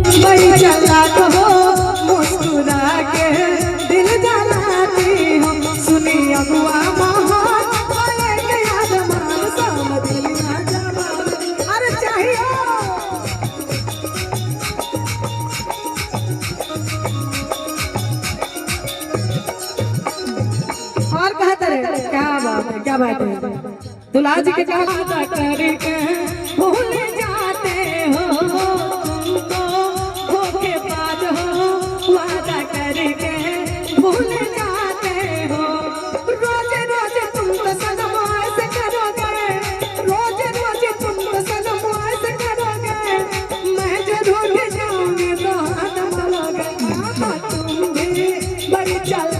बड़ी चालाक हो, मुस्कुरा के दिल जलाती हो। सुनी अगुआ मोहन बोले के आदमान सब दिल ना जवान। अरे चाहिए और कहते रहे। क्या बात है, क्या बात है। दुल्हा जी के क्या वादा करके भूल जाते हो, तुम तो धोखेबाज हो। वादा करके भूल जाते हो, रोज रोज तुम तो सनम ऐसे करोगे, रोज रोज तुम तो सनम ऐसे करोगे। मैं जो रूठ जाऊंगी तो हाथ मलोगे। तुम भी बड़ी चालाक